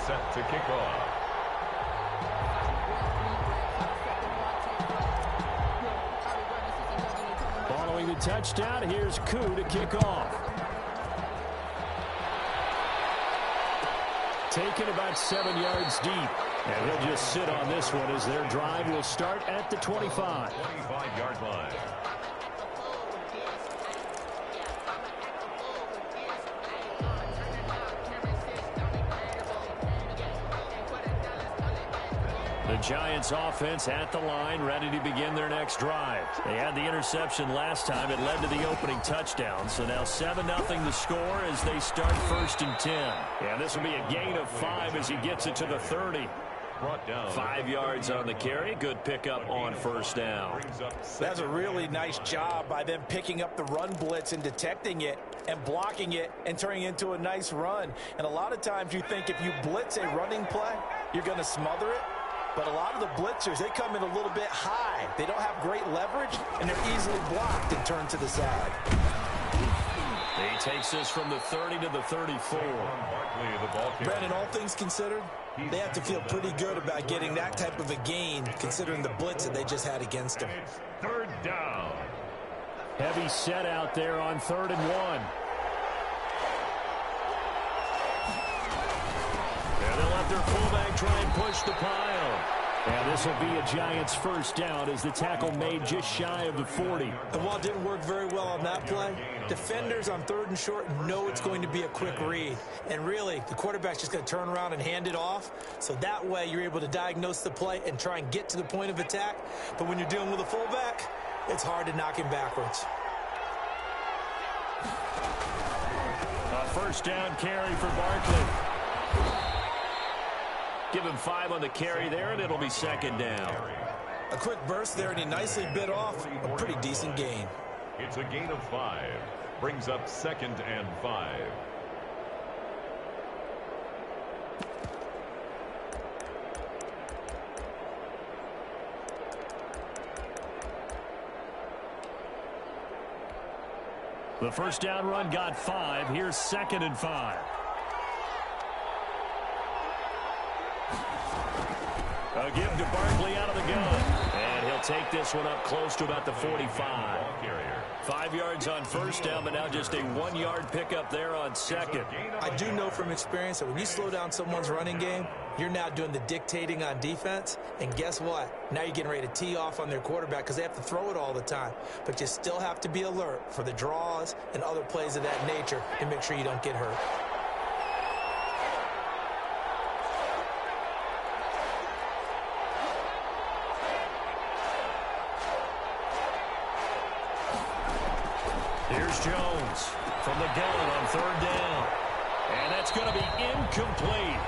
set to kick off. Following the touchdown, here's Koo to kick off. Taken about 7 yards deep. And he'll just sit on this one as their drive will start at the 25. 25-yard line. The Giants offense at the line, ready to begin their next drive. They had the interception last time. It led to the opening touchdown. So now 7-0 the score as they start 1st and 10. And this will be a gain of 5 as he gets it to the 30. 5 yards on the carry. Good pickup on 1st down. That's a really nice job by them picking up the run blitz and detecting it and blocking it and turning it into a nice run. And a lot of times you think if you blitz a running play, you're going to smother it. But a lot of the blitzers, they come in a little bit high. They don't have great leverage, and they're easily blocked and turned to the side. He takes this from the 30 to the 34. Brandon, all things considered, they have to feel pretty good about getting that type of a gain, considering the blitz that they just had against them. 3rd down. Heavy set out there on 3rd and 1. And they'll let their fullback try and push the pile. And this will be a Giants 1st down as the tackle made just shy of the 40. And while it didn't work very well on that play, defenders on 3rd and short know it's going to be a quick read. And really, the quarterback's just going to turn around and hand it off. So that way you're able to diagnose the play and try and get to the point of attack. But when you're dealing with a fullback, it's hard to knock him backwards. A 1st down carry for Barkley. Give him 5 on the carry there, and it'll be 2nd down. A quick burst there, and he nicely bit off a pretty decent gain. It's a gain of 5. Brings up 2nd and 5. The 1st down run got 5. Here's 2nd and 5. A give to Barkley out of the gun. And he'll take this one up close to about the 45. 5 yards on 1st down, but now just a 1-yard pickup there on 2nd. I do know from experience that when you slow down someone's running game, you're now doing the dictating on defense. And guess what? Now you're getting ready to tee off on their quarterback because they have to throw it all the time. But you still have to be alert for the draws and other plays of that nature to make sure you don't get hurt. Here's Jones from the gun on 3rd down. And that's going to be incomplete.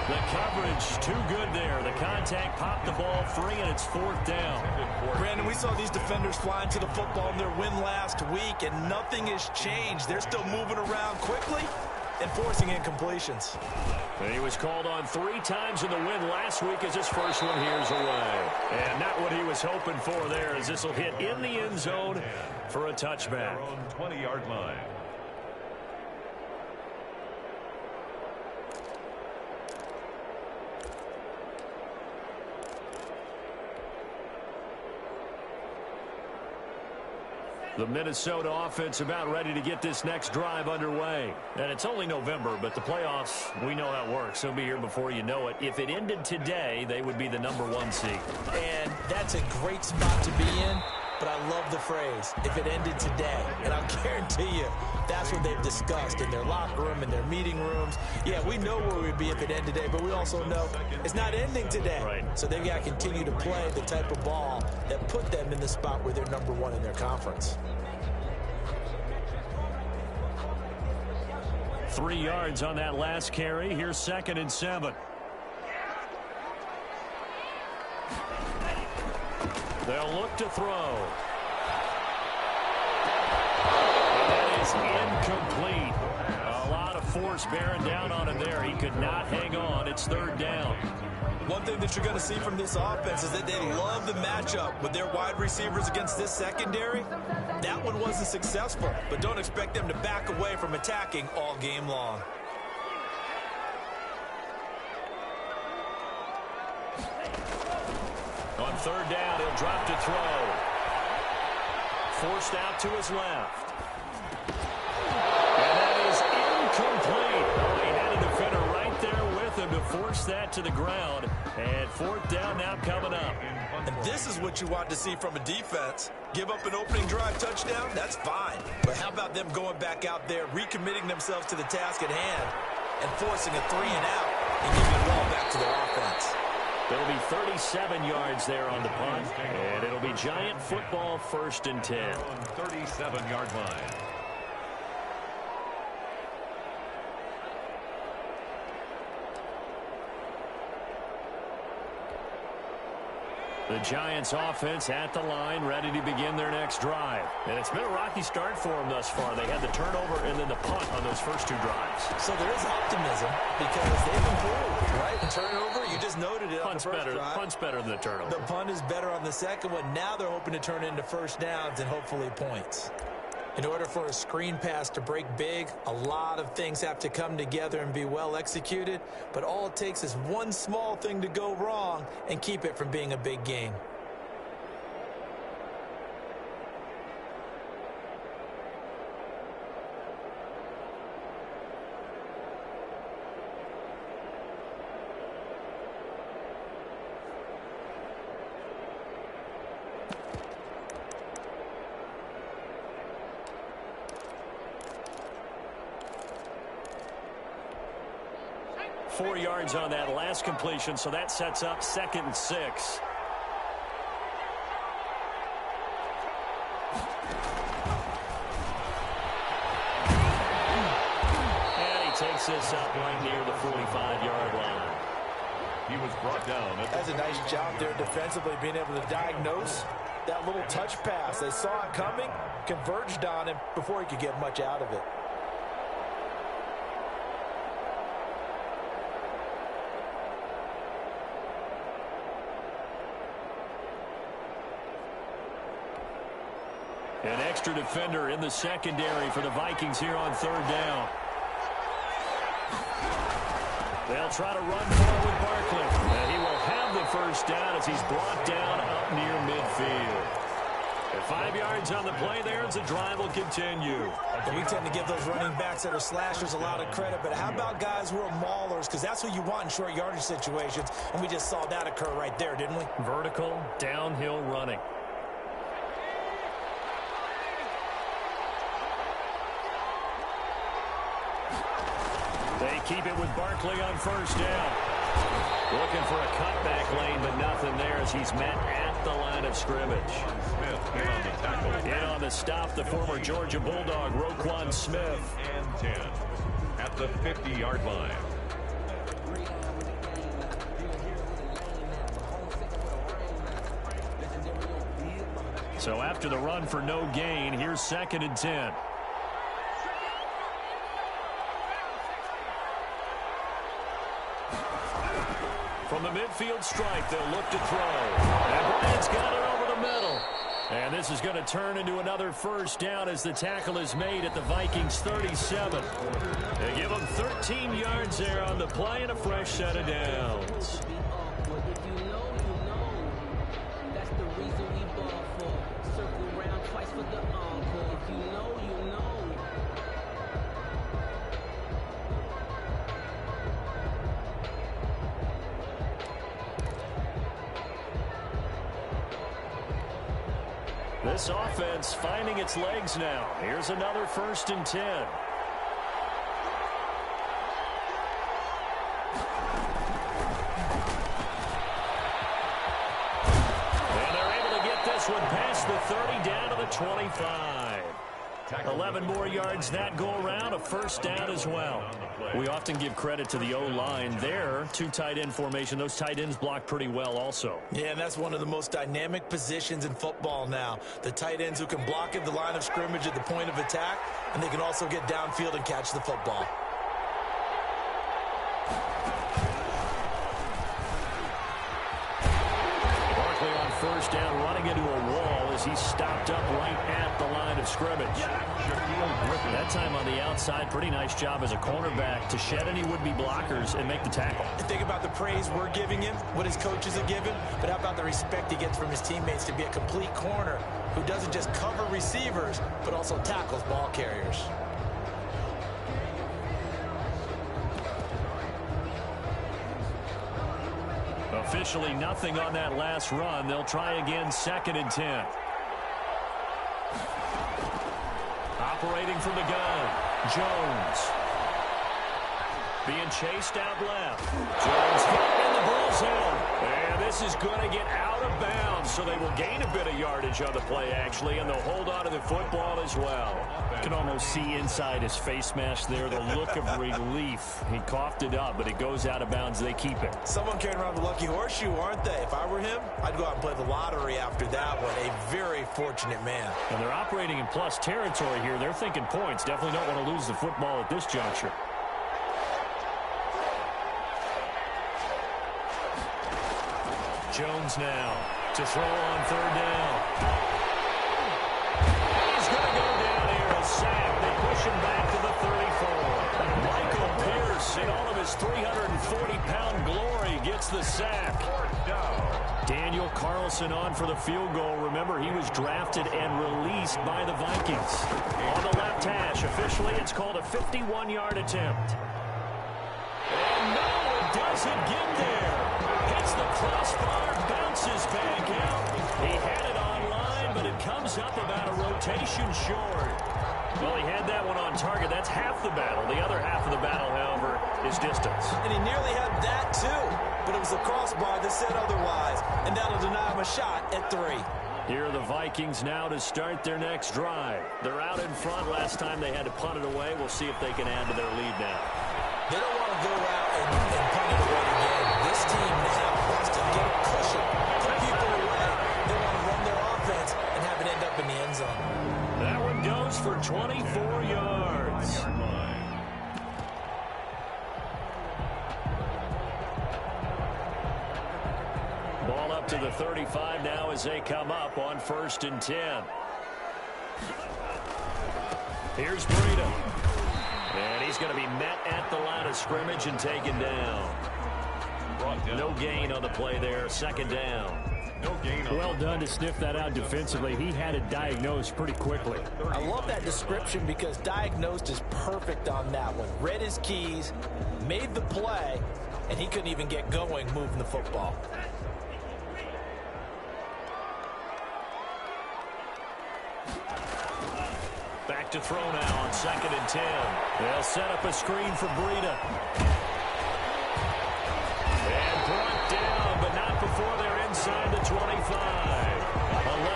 The coverage too good there. The contact popped the ball free, and it's 4th down. Brandon, we saw these defenders flying to the football in their win last week, and nothing has changed. They're still moving around quickly and forcing incompletions. And he was called on 3 times in the win last week as his first one here's away. And not what he was hoping for there, as this will hit in the end zone for a touchback. 20-yard line. The Minnesota offense about ready to get this next drive underway. And it's only November, but the playoffs, we know how it works. They'll be here before you know it. If it ended today, they would be the #1 seed. And that's a great spot to be in, but I love the phrase, if it ended today. And I'll guarantee you, that's what they've discussed in their locker room, in their meeting rooms. Yeah, we know where we'd be if it ended today, but we also know it's not ending today. Right. So they've got to continue to play the type of ball that put them in the spot where they're #1 in their conference. 3 yards on that last carry. Here's 2nd and 7. They'll look to throw. And that is incomplete. A lot of force bearing down on him there. He could not hang on. It's 3rd down. One thing that you're going to see from this offense is that they love the matchup with their wide receivers against this secondary. That one wasn't successful, but don't expect them to back away from attacking all game long. On third down, he'll drop to throw. Forced out to his left. And that is incomplete. Oh, he had a defender right there with him to force that to the ground. And fourth down now coming up. And this is what you want to see from a defense. Give up an opening drive touchdown, that's fine. But how about them going back out there, recommitting themselves to the task at hand, and forcing a 3 and out, and giving the ball back to their offense. It'll be 37 yards there on the punt, and it'll be Giant football 1st and 10. 37-yard line. The Giants offense at the line, ready to begin their next drive. And it's been a rocky start for them thus far. They had the turnover and then the punt on those first 2 drives. So there is optimism because they've improved, right? The turnover, you just noted it on the first drive. Punt's better than the turnover. The punt is better on the second one. Now they're hoping to turn into first downs and hopefully points. In order for a screen pass to break big, a lot of things have to come together and be well executed, but all it takes is one small thing to go wrong and keep it from being a big gain. Four yards on that last completion, so that sets up 2nd and 6. And he takes this up right near the 45-yard line. He was brought down. That's a nice job there defensively, being able to diagnose that little touch pass. They saw it coming, converged on him before he could get much out of it. An extra defender in the secondary for the Vikings here on 3rd down. They'll try to run forward Barkley. And he will have the first down as he's brought down up near midfield. At 5 yards on the play there as the drive will continue. And we tend to give those running backs that are slashers a lot of credit, but how about guys who are maulers? Because that's what you want in short yardage situations, and we just saw that occur right there, didn't we? Vertical, downhill running. They keep it with Barkley on first down. Looking for a cutback lane, but nothing there as he's met at the line of scrimmage. Smith in on the tackle. In on the stop, the former Georgia Bulldog, Roquan Smith. And 10 at the 50-yard line. So after the run for no gain, here's 2nd and 10. From the midfield stripe, they'll look to throw. And Bryant's got it over the middle. And this is going to turn into another first down as the tackle is made at the Vikings 37. They give them 13 yards there on the play and a fresh set of downs. This offense finding its legs now. Here's another 1st and 10. And they're able to get this one past the 30 down to the 25. 11 more yards that go around, a first down as well. We often give credit to the O-line there. 2 tight end formation. Those tight ends block pretty well also. Yeah, and that's one of the most dynamic positions in football now. The tight ends who can block at the line of scrimmage at the point of attack, and they can also get downfield and catch the football. Barkley on first down, running into a wall as as he's stopped up right at the line of scrimmage. That time on the outside, pretty nice job as a cornerback to shed any would-be blockers and make the tackle. And think about the praise we're giving him, what his coaches are giving, but how about the respect he gets from his teammates to be a complete corner who doesn't just cover receivers, but also tackles ball carriers. Officially nothing on that last run. They'll try again, 2nd and 10. Operating from the gun, Jones. Being chased out left. Jones hit in the bullseye. And this is going to get out of bounds, so they will gain a bit of yardage on the play, actually, and they'll hold on to the football as well. You can almost see inside his face mask there the look of relief. He coughed it up, but it goes out of bounds. They keep it. Someone carrying around the lucky horseshoe, aren't they? If I were him, I'd go out and play the lottery after that one. A very fortunate man. And they're operating in plus territory here. They're thinking points. Definitely don't want to lose the football at this juncture. Jones now to throw on 3rd down. He's going to go down here, a sack. They push him back to the 34. Michael Pierce, in all of his 340-pound glory, gets the sack. Daniel Carlson on for the field goal. Remember, he was drafted and released by the Vikings. On the left hash, officially, it's called a 51-yard attempt. And no, it doesn't get there. Hits the crossbar, bounces back out. He had it online, but it comes up about a rotation short. Well, he had that one on target. That's half the battle. The other half of the battle, however, is distance. And he nearly had that, too. But it was the crossbar that said otherwise. And that'll deny him a shot at 3. Here are the Vikings now to start their next drive. They're out in front. Last time they had to punt it away. We'll see if they can add to their lead now. They don't want to go out and punt it away again. This team now wants to get a cushion, put people away. They want to run their offense and have it end up in the end zone. That one goes for 24 yards. Ball up to the 35 now as they come up on 1st and 10. Here's Breida. And he's going to be met at the line of scrimmage and taken down. No gain on the play there. 2nd down. No gain on well done to sniff that out defensively. He had it diagnosed pretty quickly. I love that description because diagnosed is perfect on that one. Read his keys, made the play, and he couldn't even get going moving the football. Back to throw now on 2nd and 10. They'll set up a screen for Breida. And brought down, but not before they're inside the 25.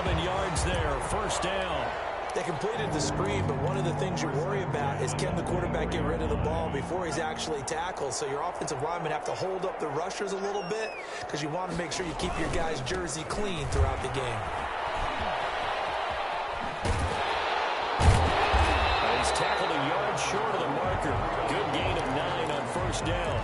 11 yards there, 1st down. They completed the screen, but one of the things you worry about is can the quarterback get rid of the ball before he's actually tackled? So your offensive linemen have to hold up the rushers a little bit because you want to make sure you keep your guys' jersey clean throughout the game. He's tackled a yard short of the marker. Good gain of 9 on 1st down.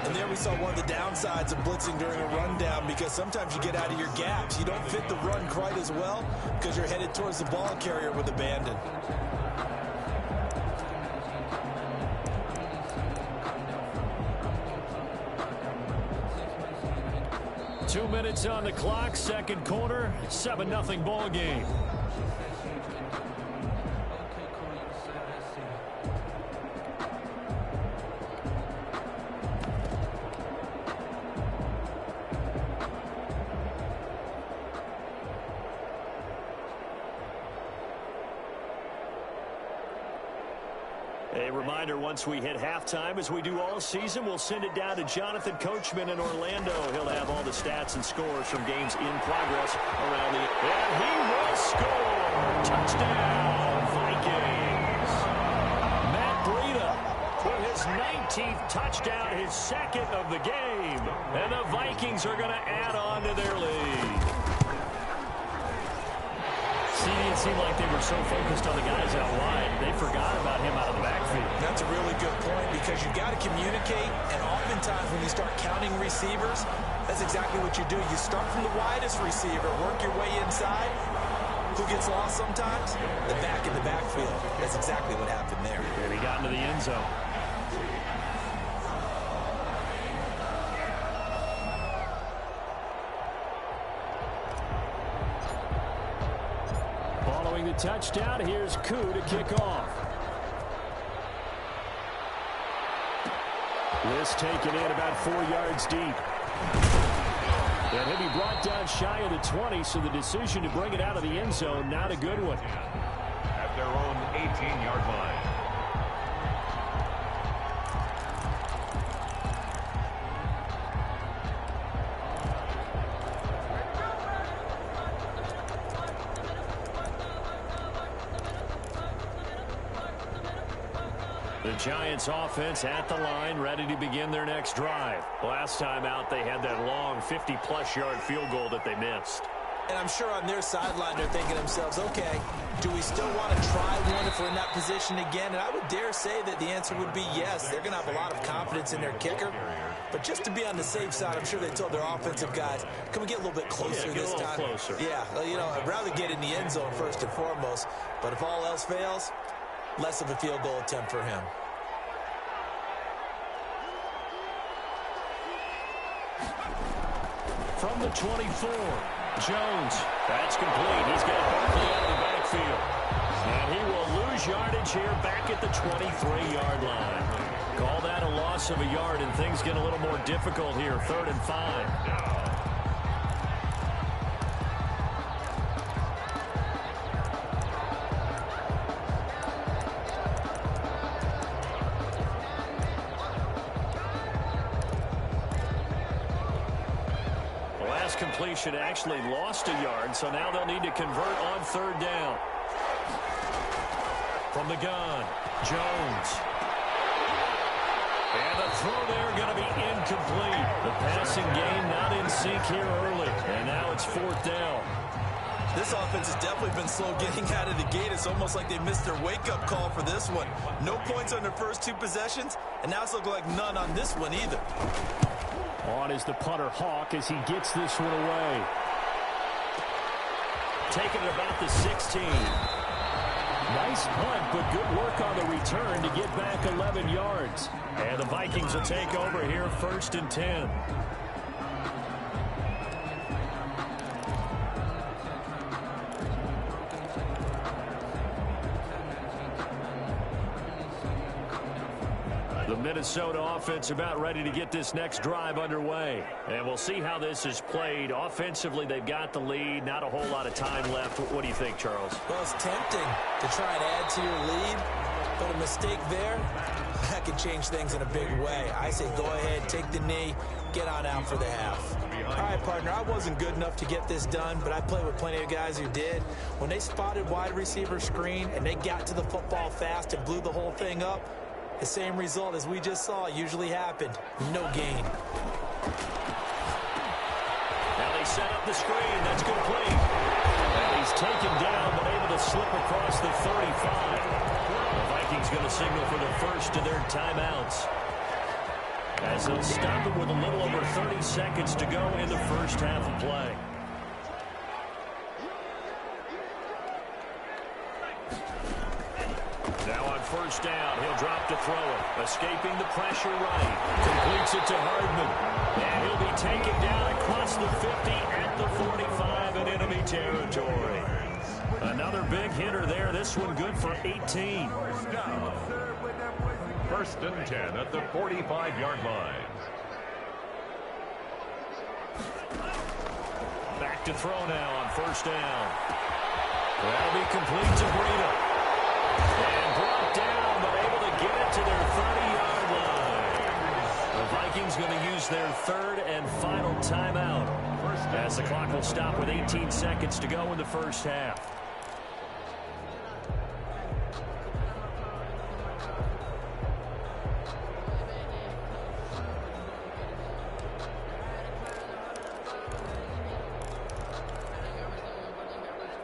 And there we saw one of the downsides of blitzing during a rundown because sometimes you get out of your gaps. You don't fit the run quite as well because you're headed towards the ball carrier with abandon. Two minutes on the clock, 2nd quarter, 7-0 ball game. A reminder, once we hit halftime, as we do all season, we'll send it down to Jonathan Coachman in Orlando. He'll have all the stats and scores from games in progress around the... And he will score! Touchdown, Vikings! Matt Breida with his 19th touchdown, his 2nd of the game. And the Vikings are going to add on to their lead. It seemed like they were so focused on the guys out wide, they forgot about him out of the backfield. That's a really good point because you've got to communicate, and oftentimes when you start counting receivers, that's exactly what you do. You start from the widest receiver, work your way inside, who gets lost sometimes? The back in the backfield. That's exactly what happened there. And he got into the end zone. Following the touchdown, here's Koo to kick off. This taken in about 4 yards deep. And he'll be brought down shy of the 20, so the decision to bring it out of the end zone, not a good one. At their own 18-yard line. The Giants offense at the line, ready to begin their next drive. Last time out, they had that long 50-plus yard field goal that they missed. And I'm sure on their sideline they're thinking to themselves, okay, do we still want to try one if we're in that position again? And I would dare say that the answer would be yes. They're going to have a lot of confidence in their kicker. But just to be on the safe side, I'm sure they told their offensive guys, can we get a little bit closer this time? Closer. Yeah, you know, I'd rather get in the end zone first and foremost. But if all else fails, less of a field goal attempt for him. From the 24, Jones. That's complete. He's got Barkley out of the backfield. And he will lose yardage here back at the 23-yard line. Call that a loss of a yard, and things get a little more difficult here. 3rd and 5. Completion actually lost a yard, so now they'll need to convert on 3rd down. From the gun, Jones. And the throw there going to be incomplete. The passing game not in sync here early, and now it's 4th down. This offense has definitely been slow getting out of the gate. It's almost like they missed their wake-up call for this one. No points on their first 2 possessions, and now it's looking like none on this one either. On is the punter, Hawk, as he gets this one away. Taking it about the 16. Nice punt, but good work on the return to get back 11 yards. And the Vikings will take over here, 1st and 10. The Minnesota offense about ready to get this next drive underway. And we'll see how this is played. Offensively, they've got the lead. Not a whole lot of time left. What do you think, Charles? Well, it's tempting to try and add to your lead, but a mistake there, that could change things in a big way. I say go ahead, take the knee, get on out for the half. All right, partner, I wasn't good enough to get this done, but I played with plenty of guys who did. When they spotted wide receiver screen and they got to the football fast and blew the whole thing up, the same result as we just saw usually happened. No gain. Now they set up the screen. That's complete. And he's taken down, but able to slip across the 35. The Vikings going to signal for the first of their timeouts, as they'll stop it with a little over 30 seconds to go in the first half of play. Now on 1st down, he'll drop to throw it. Escaping the pressure right. Completes it to Hardman. And he'll be taken down across the 50 at the 45 in enemy territory. Another big hitter there. This one good for 18. 1st and 10 at the 45-yard line. Back to throw now on 1st down. That'll be complete to Breida. And brought down, but able to get it to their 30-yard line. The Vikings going to use their 3rd and final timeout, as the clock will stop with 18 seconds to go in the first half.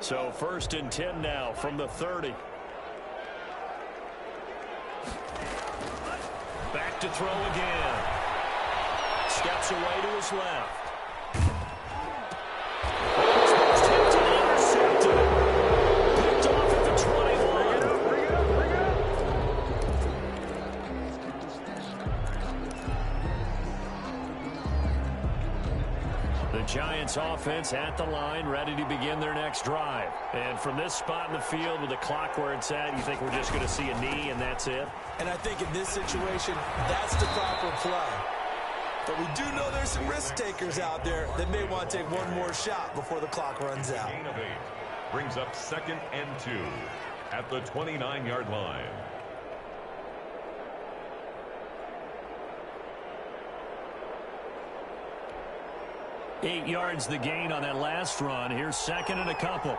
So 1st and 10 now from the 30. Back to throw again. Steps away to his left. Almost tipped and intercepted. The Giants offense at the line, ready to begin their next drive. And from this spot in the field with the clock where it's at, you think we're just going to see a knee and that's it? And I think in this situation, that's the proper play. But we do know there's some risk takers out there that may want to take one more shot before the clock runs out. Gain of 8 brings up 2nd and 2 at the 29-yard line. Eight yards the gain on that last run. Here's 2nd and a couple.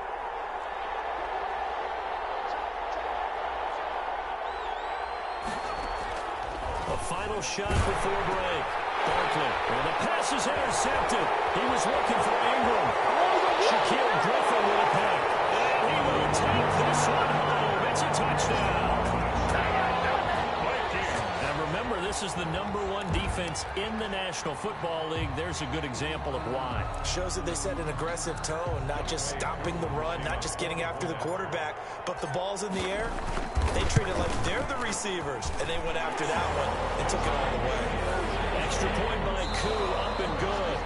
A final shot before break. Barkley, and the pass is intercepted. He was looking for Ingram. Shaquille Griffin with a pick. He will take this one home. It's a touchdown. And remember, this is the #1 defense in the National Football League. There's a good example of why. Shows that they set an aggressive tone, not just stopping the run, not just getting after the quarterback, but the ball's in the air. They treat it like they're the receivers, and they went after that one and took it all the way. Extra point by Koo, up and good.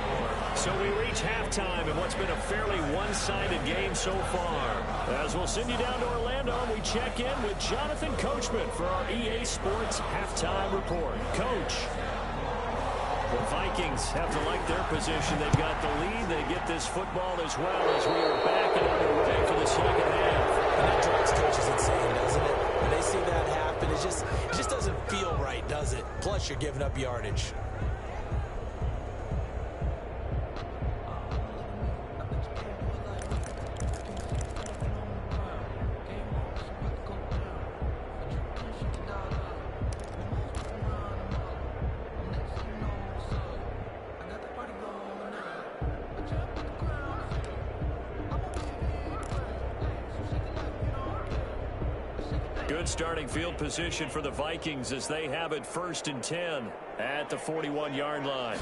So we reach halftime in what's been a fairly one-sided game so far. As we'll send you down to Orlando, we check in with Jonathan Coachman for our EA Sports Halftime Report. Coach, the Vikings have to like their position. They've got the lead. They get this football as well as we are back and underway for the second half. And that drives coaches insane, doesn't it? When they see that happen, it just doesn't feel right, does it? Plus, you're giving up yardage. Good starting field position for the Vikings as they have it 1st and 10 at the 41-yard line.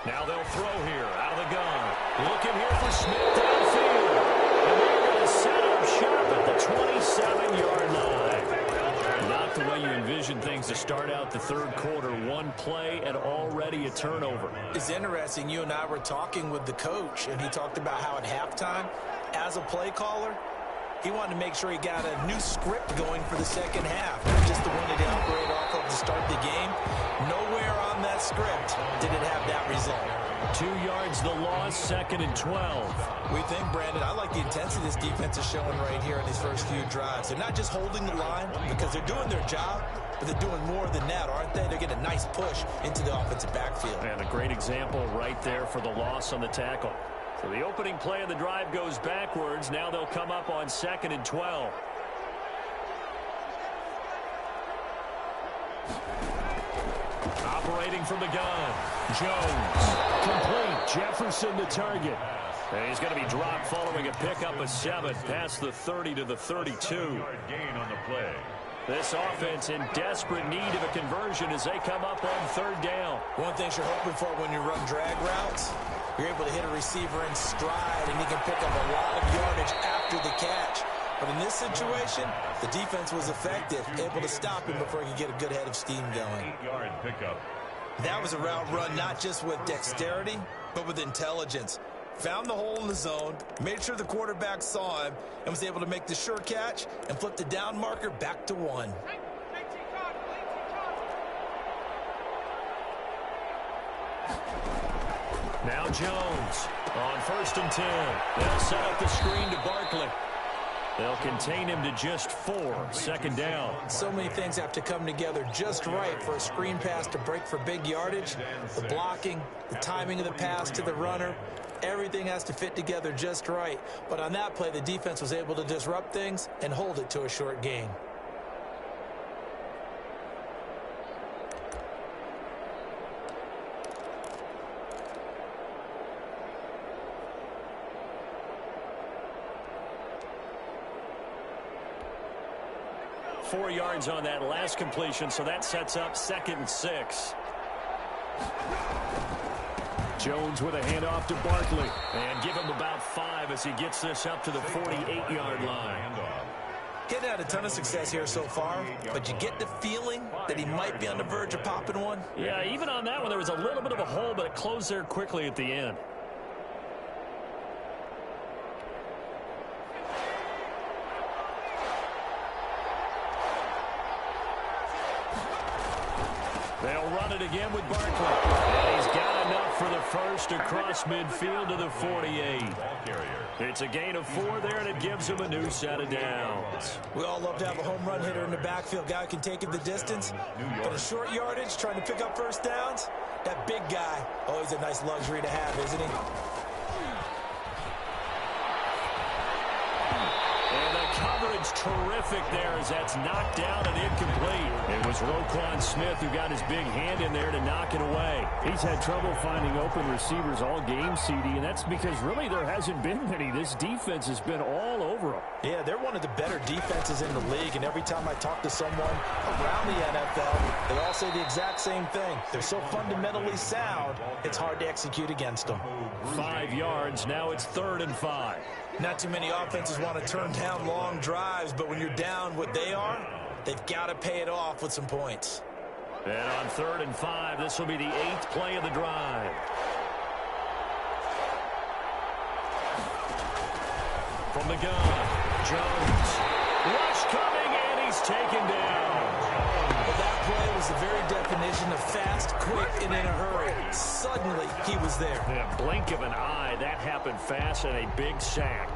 Now they'll throw here out of the gun. Looking here for Smith downfield. And they're going to set up shop at the 27-yard line. Not the way you envision things to start out the third quarter. One play and already a turnover. It's interesting. You and I were talking with the coach, and he talked about how at halftime, as a play caller, he wanted to make sure he got a new script going for the second half, not just the one that he operated off of to start the game. Nowhere on that script did it have that result. 2 yards the loss, 2nd and 12. We think, Brandon, I like the intensity this defense is showing right here in these first few drives. They're not just holding the line because they're doing their job, but they're doing more than that, aren't they? They're getting a nice push into the offensive backfield. And a great example right there for the loss on the tackle. So the opening play of the drive goes backwards. Now they'll come up on 2nd and 12. Operating from the gun. Jones. Complete. Jefferson the target. And he's going to be dropped following a pickup of 7 past the 30 to the 32. Gain on the play. This offense in desperate need of a conversion as they come up on 3rd down. One thing you're hoping for when you run drag routes, you're able to hit a receiver in stride, and he can pick up a lot of yardage after the catch. But in this situation, the defense was effective, able to stop him before he could get a good head of steam going. 8-yard pickup. That was a route run not just with dexterity, but with intelligence. Found the hole in the zone, made sure the quarterback saw him, and was able to make the sure catch and flip the down marker back to 1. Now Jones on 1st and 10. They'll set up the screen to Barkley. They'll contain him to just 4. 2nd down. So many things have to come together just right for a screen pass to break for big yardage. The blocking, the timing of the pass to the runner, everything has to fit together just right. But on that play, the defense was able to disrupt things and hold it to a short gain. Four yards on that last completion, so that sets up 2nd and 6. Jones with a handoff to Barkley. And give him about 5 as he gets this up to the 48-yard line. Getting had a ton of success here so far, but you get the feeling that he might be on the verge of popping one. Yeah, even on that one, there was a little bit of a hole, but it closed there quickly at the end. They'll run it again with Barkley. And he's got enough for the first across midfield to the 48. It's a gain of 4 there, and it gives him a new set of downs. We all love to have a home run hitter in the backfield. Guy who can take it the distance. But a short yardage, trying to pick up first downs, that big guy, always a nice luxury to have, isn't he? And the coverage terrific there as that's knocked down and incomplete. It was Roquan Smith who got his big hand in there to knock it away. He's had trouble finding open receivers all game, CD, and that's because really there hasn't been many. This defense has been all over them. Yeah, they're one of the better defenses in the league, and every time I talk to someone around the NFL, they all say the exact same thing. They're so fundamentally sound, it's hard to execute against them. 5 yards, now it's 3rd and 5. Not too many offenses want to turn down long drives, but when you're down what they are, they've got to pay it off with some points. And on 3rd and 5, this will be the 8th play of the drive. From the gun, Jones. Rush coming, and he's taken down. Well, that play was the very definition of fast, quick, and in a hurry. Suddenly, he was there. In a blink of an eye, that happened fast and a big sack.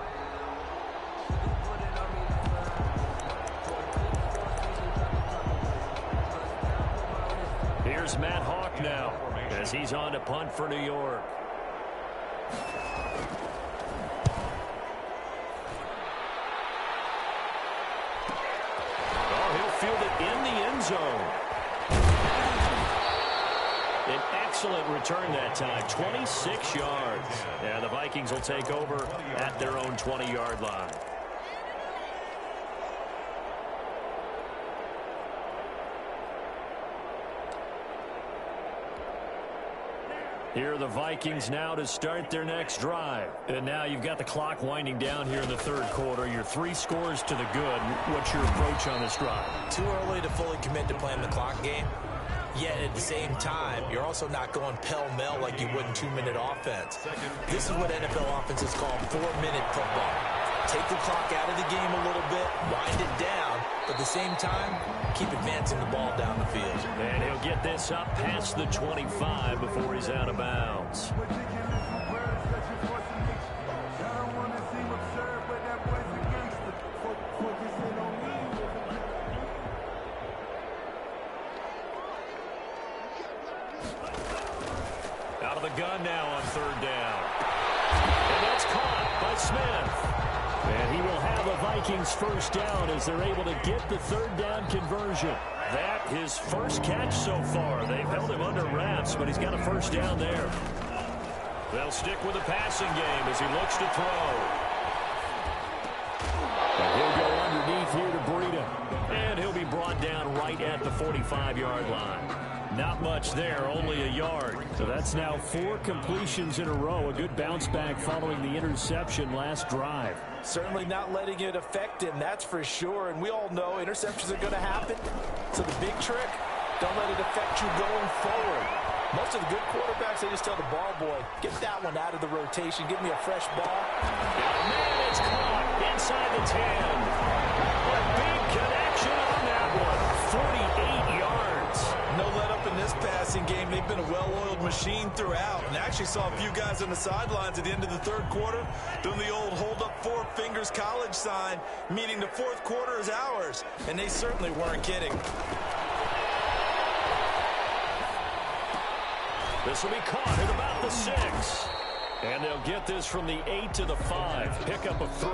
Here's Matt Hawk now as he's on to punt for New York. Oh, he'll field it in the end zone. An excellent return that time, 26 yards. Yeah, the Vikings will take over at their own 20-yard line. Here are the Vikings now to start their next drive. And now you've got the clock winding down here in the 3rd quarter. You're 3 scores to the good. What's your approach on this drive? Too early to fully commit to playing the clock game. Yet at the same time, you're also not going pell-mell like you would in 2-minute offense. This is what NFL offenses call 4-minute football. Take the clock out of the game a little bit, wind it down, but at the same time, keep advancing the ball down the field. And he'll get this up past the 25 before he's out of bounds. Out of the gun now on 3rd down. And that's caught by Smith. And he will have a Vikings first down as they're able to get the 3rd down conversion. That his first catch so far. They've held him under wraps, but he's got a first down there. They'll stick with the passing game as he looks to throw. And he'll go underneath here to Breida. And he'll be brought down right at the 45-yard line. Not much there, only a yard. So that's now 4 completions in a row. A good bounce back following the interception last drive. Certainly not letting it affect him, that's for sure. And we all know interceptions are going to happen. So the big trick, don't let it affect you going forward. Most of the good quarterbacks, they just tell the ball boy, get that one out of the rotation. Give me a fresh ball. Man, it's caught inside the 10. A big connection on that one. 48 yards. No let up in this passing game. They've been a well-oiled machine throughout. And I actually saw a few guys on the sidelines at the end of the 3rd quarter doing the old hold up 4 fingers college sign, meaning the 4th quarter is ours. And they certainly weren't kidding. This will be caught at about the 6. And they'll get this from the 8 to the 5. Pickup of 3.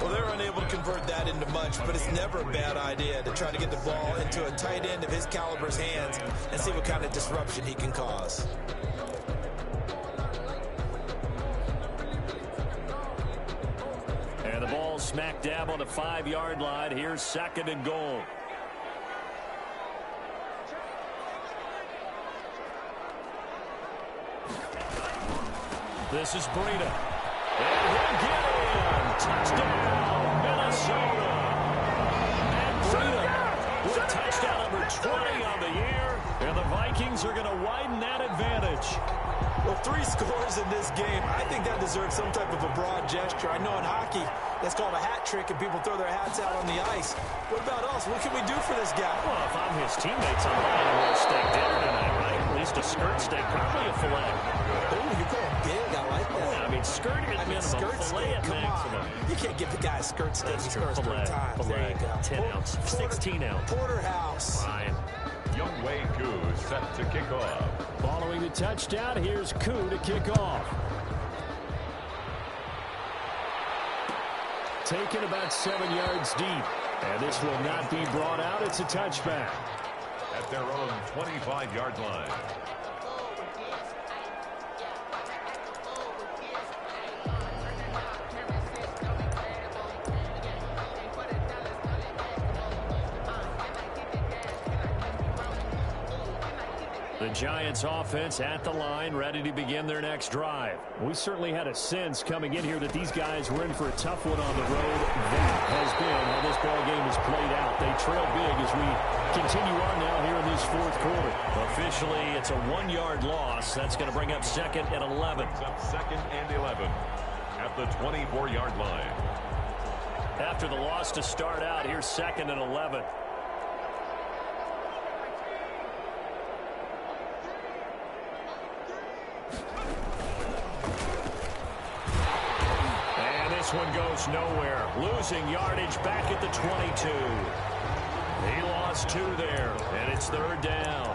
Well, they're unable to convert that into much, but it's never a bad idea to try to get the ball into a tight end of his caliber's hands and see what kind of disruption he can cause. And the ball smack dab on the 5-yard line. Here's 2nd and goal. This is Breida. And he'll get in. Touchdown, Minnesota. Minnesota. And Breida with touchdown number 20 on the year. And the Vikings are going to widen that advantage. Well, 3 scores in this game. I think that deserves some type of a broad gesture. I know in hockey, that's called a hat trick, and people throw their hats out on the ice. What about us? What can we do for this guy? Well, if I'm his teammates, I'm buying a little steak dinner tonight, right? At least a skirt steak, probably a filet. Oh, you're going big. I like that. Yeah, I mean, skirt at minimum, skirt filet steak. at Come maximum. on. You can't give the guy a skirt steak. He scores 3 times. There you go. 10 ounce, 16 ounce. Porterhouse. Ryan. Youngwei Koo set to kick off. Following the touchdown, here's Koo to kick off. Taken about 7 yards deep. And this will not be brought out. It's a touchback. At their own 25-yard line. The Giants offense at the line, ready to begin their next drive. We certainly had a sense coming in here that these guys were in for a tough one on the road. That has been how this ball game has played out. They trail big as we continue on now here in this fourth quarter. Officially, it's a 1-yard loss. That's going to bring up 2nd and 11. Up 2nd and 11 at the 24-yard line. After the loss to start out, here's 2nd and 11. This one goes nowhere. Losing yardage back at the 22. He lost 2 there, and it's 3rd down.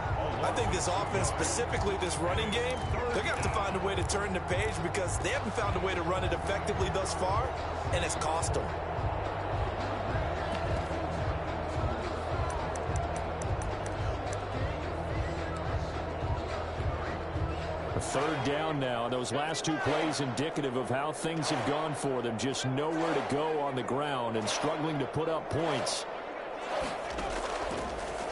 I think this offense, specifically this running game, they're going to have to find a way to turn the page because they haven't found a way to run it effectively thus far, and it's cost them. Third down now. Those last 2 plays indicative of how things have gone for them. Just nowhere to go on the ground and struggling to put up points.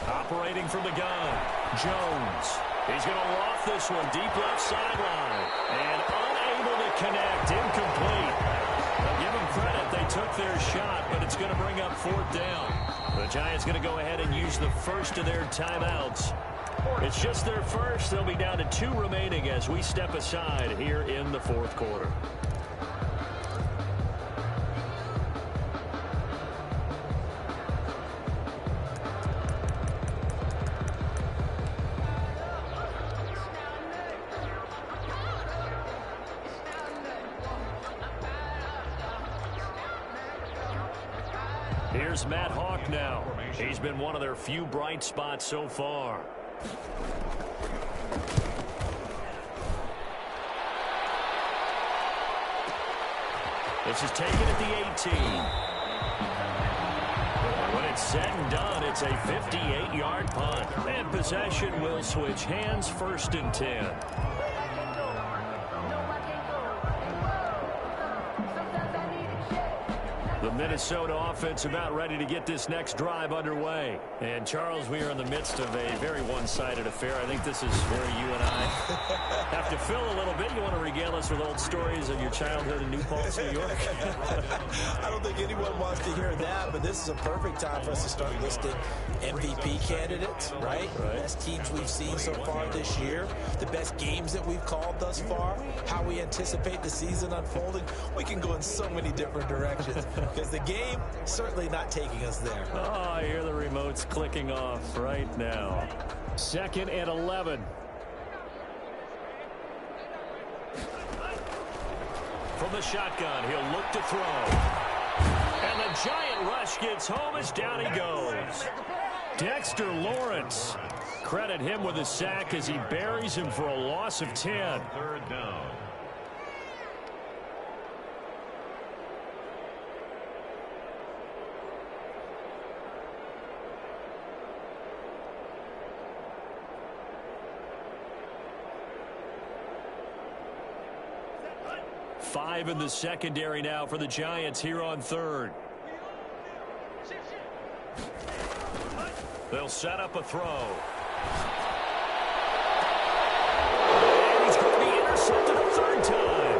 Operating from the gun, Jones. He's going to loft this one deep left sideline. And unable to connect. Incomplete. Now give them credit. They took their shot, but it's going to bring up 4th down. The Giants going to go ahead and use the first of their timeouts. It's just their first. They'll be down to 2 remaining as we step aside here in the fourth quarter. Here's Matt Hawk now. He's been one of their few bright spots so far. This is taken at the 18. When it's said and done, it's a 58-yard punt. And possession will switch hands, 1st and 10. The Minnesota offense about ready to get this next drive underway. And, Charles, we are in the midst of a very one-sided affair. I think this is where you and I have to fill a little bit. You want to regale us with old stories of your childhood in New Paltz, New York? I don't think anyone wants to hear that, but this is a perfect time for us to start listing MVP candidates, right? Best teams we've seen so far this year, the best games that we've called thus far, how we anticipate the season unfolding. We can go in so many different directions. Because the game certainly not taking us there. Oh, I hear the remotes clicking off right now. 2nd and 11. From the shotgun, he'll look to throw. And the giant rush gets home as down he goes. Dexter Lawrence. Credit him with a sack as he buries him for a loss of 10. 3rd down. Five in the secondary now for the Giants here on 3rd. They'll set up a throw. And he's going to be intercepted a 3rd time.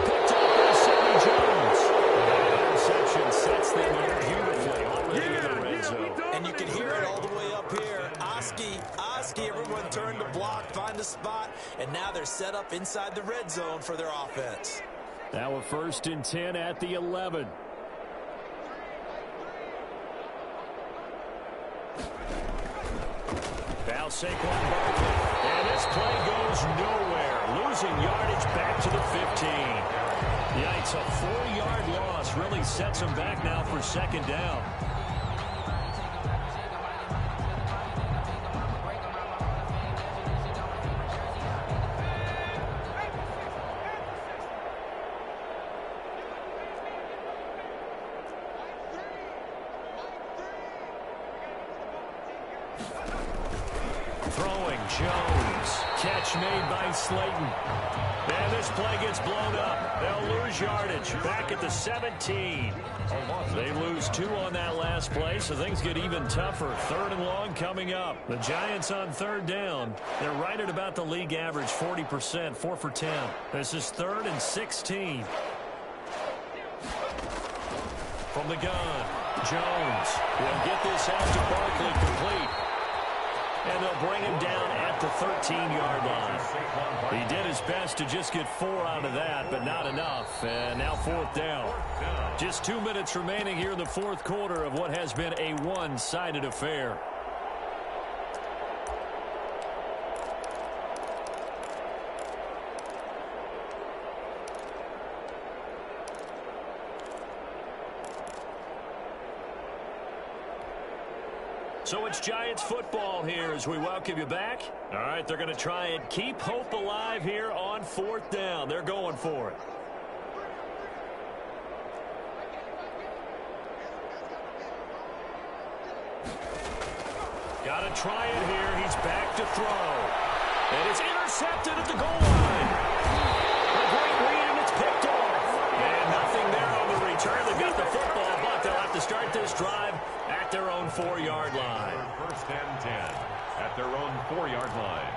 Picked up by Sammy Jones. And the interception sets them here beautifully already in the red zone. And you can hear it all the way up here. Oski, everyone turned to block, find a spot, and now they're set up inside the red zone for their offense. Now a 1st and 10 at the 11. Now Saquon Barkley. And this play goes nowhere. Losing yardage back to the 15. Yikes, a 4-yard loss really sets them back now for 2nd down. Throwing, Jones. Catch made by Slayton. And this play gets blown up. They'll lose yardage. Back at the 17. They lose 2 on that last play, so things get even tougher. 3rd and long coming up. The Giants on 3rd down. They're right at about the league average, 40%, 4 for 10. This is 3rd and 16. From the gun, Jones will get this out to Barkley complete. And they'll bring him down at the 13-yard line. He did his best to just get 4 out of that, but not enough. And now 4th down. Just 2 minutes remaining here in the 4th quarter of what has been a one-sided affair. So it's Giants football here as we welcome you back. All right, they're going to try and keep hope alive here on 4th down. They're going for it. Got to try it here. He's back to throw. And it's intercepted at the goal line. A great read, and it's picked off. And nothing there on the return. They've got the football, but they'll have to start this drive at their own 4-yard line. 1st and 10 at their own 4-yard line.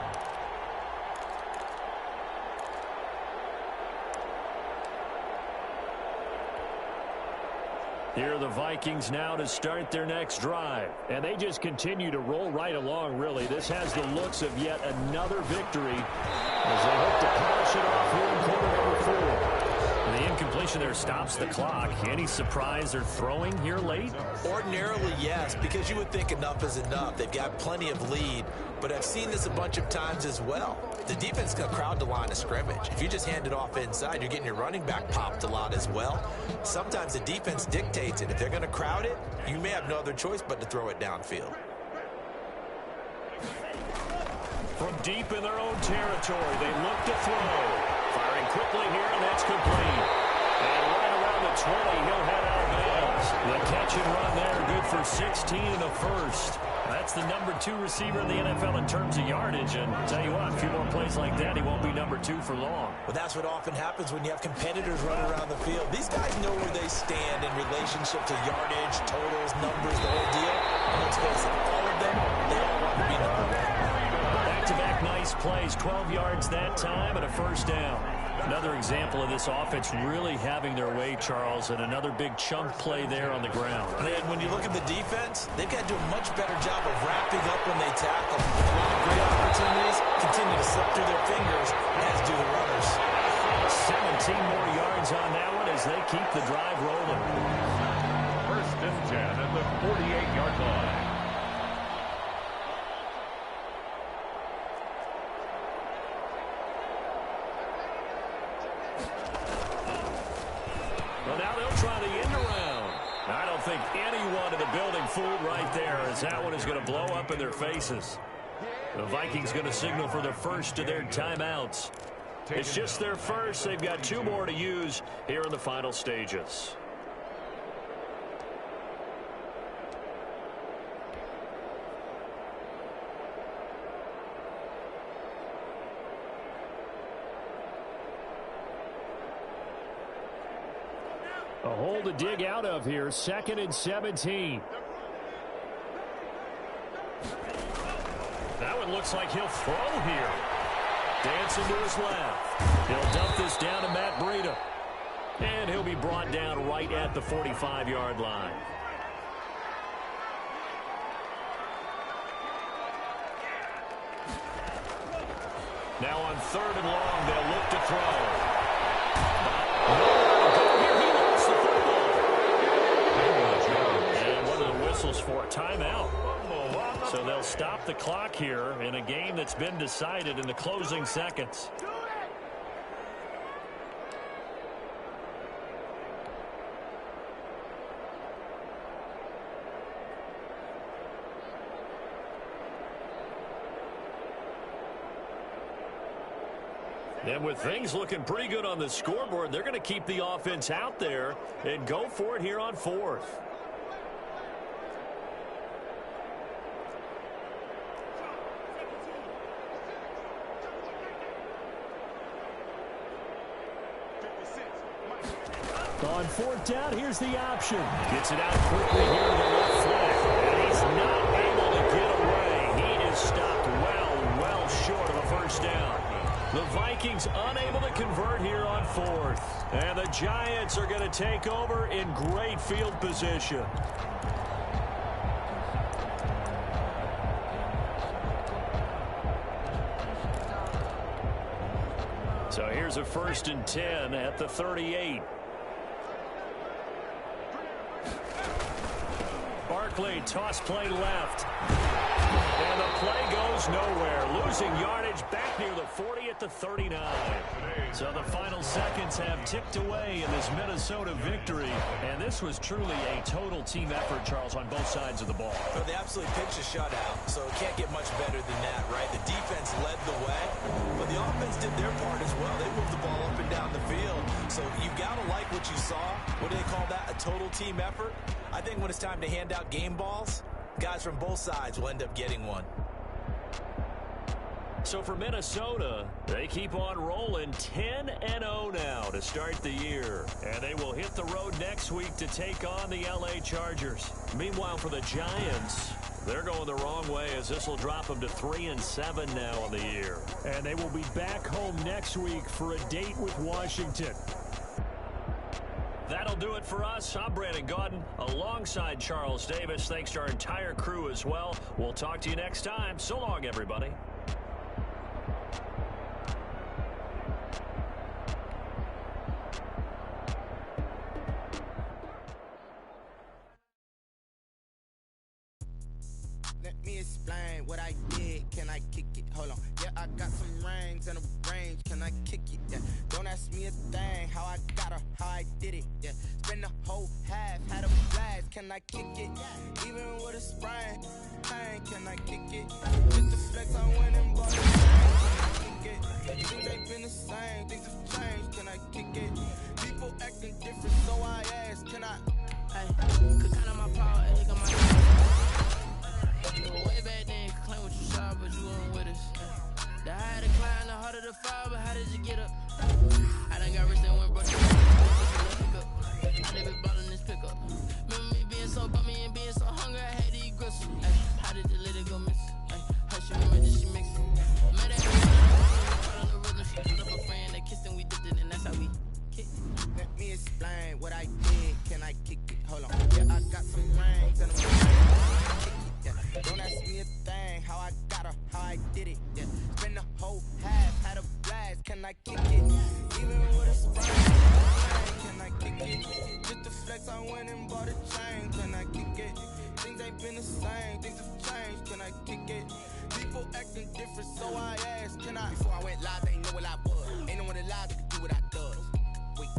Here are the Vikings now to start their next drive. And they just continue to roll right along, really. This has the looks of yet another victory as they hope to polish it off here in quarter number 4. The incompletion there stops the clock. Any surprise they're throwing here late? Ordinarily, yes, because you would think enough is enough. They've got plenty of lead, but I've seen this a bunch of times as well. The defense can crowd the line of scrimmage. If you just hand it off inside, you're getting your running back popped a lot as well. Sometimes the defense dictates it. If they're going to crowd it, you may have no other choice but to throw it downfield. From deep in their own territory, they look to throw. Firing quickly here, and that's complete. And right around the 20, he'll head out of bounds. The catch and run there, good for 16 and a first. That's the number 2 receiver in the NFL in terms of yardage. And tell you what, a few more plays like that, he won't be number 2 for long. Well, that's what often happens when you have competitors running around the field. These guys know where they stand in relationship to yardage, totals, numbers, the whole deal. And let's face it, all of them, they all want to be number 1. Back-to-back nice plays, 12 yards that time and a 1st down. Another example of this offense really having their way, Charles, and another big chunk play there on the ground. And when you look at the defense, they've got to do a much better job of wrapping up when they tackle. A lot of great opportunities continue to slip through their fingers, as do the runners. 17 more yards on that one as they keep the drive rolling. 1st and 10 at the 48-yard line. Well, now they'll try the end around. I don't think anyone in the building fooled right there, as that one is going to blow up in their faces. The Vikings going to signal for the first of their timeouts. It's just their first. They've got 2 more to use here in the final stages. A hole to dig out of here. 2nd and 17. That one looks like he'll throw here. Dancing to his left. He'll dump this down to Matt Breida. And he'll be brought down right at the 45-yard line. Now on 3rd and long, they'll look to throw. He lost the football. And one of the whistles for a timeout. So they'll stop the clock here in a game that's been decided in the closing seconds. And with things looking pretty good on the scoreboard, they're going to keep the offense out there and go for it here on 4th. On 4th down, here's the option. Gets it out quickly here to the left flank. And he's not able to get away. He is stopped well short of a first down. The Vikings unable to convert here on 4th. And the Giants are going to take over in great field position. So here's a 1st and 10 at the 38. Barkley, toss play left. And the play goes nowhere. Losing yardage back near the 40 at the 39. So the final seconds have ticked away in this Minnesota victory. And this was truly a total team effort, Charles, on both sides of the ball. So they absolutely pitched a shutout, so it can't get much better than that, right? The defense led the way, but the offense did their part as well. They moved the ball up and down the field. So you got to like what you saw. What do they call that? A total team effort? I think when it's time to hand out game balls, guys from both sides will end up getting one. So for Minnesota, they keep on rolling 10-0 now to start the year. And they will hit the road next week to take on the LA Chargers. Meanwhile, for the Giants, they're going the wrong way as this will drop them to 3-7 now on the year. And they will be back home next week for a date with Washington. That'll do it for us. I'm Brandon Gaudin alongside Charles Davis. Thanks to our entire crew as well. We'll talk to you next time. So long, everybody. Let me explain what I did. Can I kick it? Hold on. Yeah, I got some rings and a range. Can I kick it? Yeah. Don't ask me a thing. How I got her, how I did it. Yeah. Spend the whole half, had a blast. Can I kick it? Even with a sprain, pain. Can I kick it? Just the flex, I went and bought a chain. Can I kick it? Things ain't been the same. Things have changed. Can I kick it? People acting different, so I ask. Can I? Hey, could count on my power, and look on my. Way back then, claim what you saw, but you weren't with us. The higher the climb, the harder the fall, but how did you get up? I done got rich and went broke. I never bought in this pickup. Remember me being so bummy and being so hungry, I had to eat gristle. How did the lady go miss? How she remember she mix it? Made that caught on the rhythm, she put up a friend, they kissed and we dipped it, and that's how we kicked. Let me explain what I did. Can I kick it? Hold on. Yeah, I got some rings and a kick it. Yeah. Don't ask me a thing. How I got her, how I did it. Yeah. Spend the whole half, had a blast. Can I kick it? Even with a sprain, can I kick it? Just the flex, I went and bought a chain. Can I kick it? Things ain't been the same. Things have changed. Can I kick it? People acting different, so I asked. Can I? Before I went live, they ain't know what I was. Ain't no one alive that could do what I does. Wait.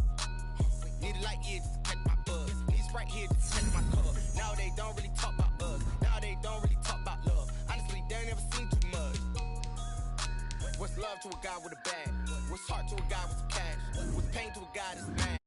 Need a light here just to catch my buzz. Need Sprite here just to catch my cup. Now they don't really talk about us. Now they don't really talk about love. Honestly, they ain't never seen too much. What's love to a guy with a bag? What's heart to a guy with some cash? What's pain to a guy that's mad?